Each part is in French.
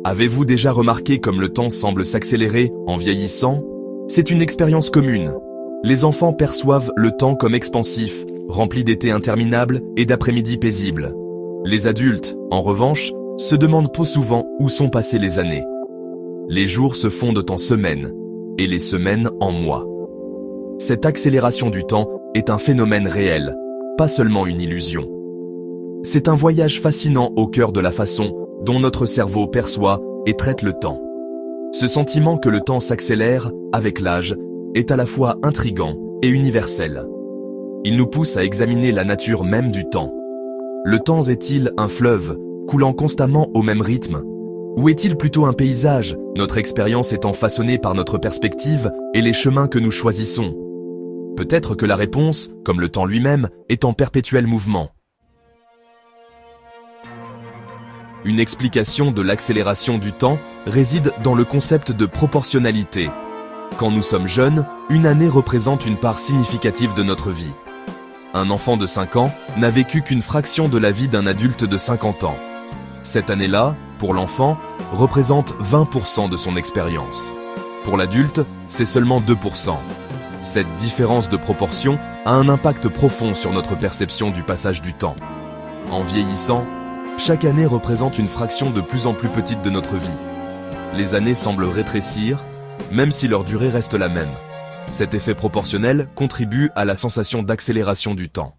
Avez-vous déjà remarqué comme le temps semble s'accélérer en vieillissant? C'est une expérience commune. Les enfants perçoivent le temps comme expansif, rempli d'étés interminables et d'après-midi paisibles. Les adultes, en revanche, se demandent peu souvent où sont passées les années. Les jours se fondent en semaines, et les semaines en mois. Cette accélération du temps est un phénomène réel, pas seulement une illusion. C'est un voyage fascinant au cœur de la façon dont notre cerveau perçoit et traite le temps. Ce sentiment que le temps s'accélère avec l'âge est à la fois intrigant et universel. Il nous pousse à examiner la nature même du temps. Le temps est-il un fleuve, coulant constamment au même rythme? Ou est-il plutôt un paysage, notre expérience étant façonnée par notre perspective et les chemins que nous choisissons? Peut-être que la réponse, comme le temps lui-même, est en perpétuel mouvement. Une explication de l'accélération du temps réside dans le concept de proportionnalité. Quand nous sommes jeunes, une année représente une part significative de notre vie. Un enfant de 5 ans n'a vécu qu'une fraction de la vie d'un adulte de 50 ans. Cette année-là, pour l'enfant, représente 20% de son expérience. Pour l'adulte, c'est seulement 2%. Cette différence de proportion a un impact profond sur notre perception du passage du temps. En vieillissant, chaque année représente une fraction de plus en plus petite de notre vie. Les années semblent rétrécir, même si leur durée reste la même. Cet effet proportionnel contribue à la sensation d'accélération du temps.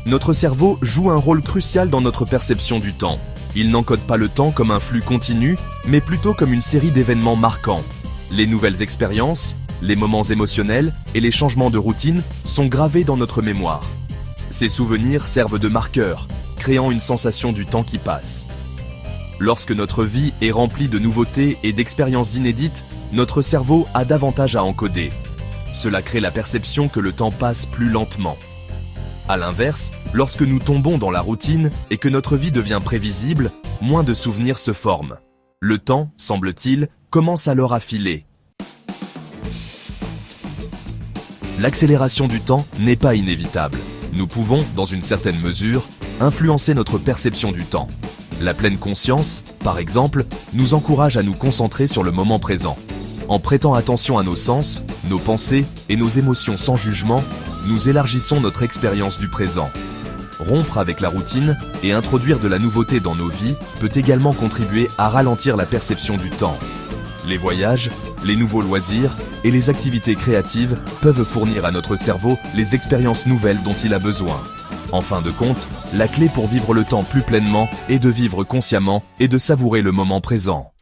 Notre cerveau joue un rôle crucial dans notre perception du temps. Il n'encode pas le temps comme un flux continu, mais plutôt comme une série d'événements marquants. Les nouvelles expériences, les moments émotionnels et les changements de routine sont gravés dans notre mémoire. Ces souvenirs servent de marqueurs, créant une sensation du temps qui passe. Lorsque notre vie est remplie de nouveautés et d'expériences inédites, notre cerveau a davantage à encoder. Cela crée la perception que le temps passe plus lentement. À l'inverse, lorsque nous tombons dans la routine et que notre vie devient prévisible, moins de souvenirs se forment. Le temps, semble-t-il, commence alors à filer. L'accélération du temps n'est pas inévitable. Nous pouvons, dans une certaine mesure, influencer notre perception du temps. La pleine conscience, par exemple, nous encourage à nous concentrer sur le moment présent. En prêtant attention à nos sens, nos pensées et nos émotions sans jugement, nous élargissons notre expérience du présent. Rompre avec la routine et introduire de la nouveauté dans nos vies peut également contribuer à ralentir la perception du temps. Les voyages, les nouveaux loisirs et les activités créatives peuvent fournir à notre cerveau les expériences nouvelles dont il a besoin. En fin de compte, la clé pour vivre le temps plus pleinement est de vivre consciemment et de savourer le moment présent.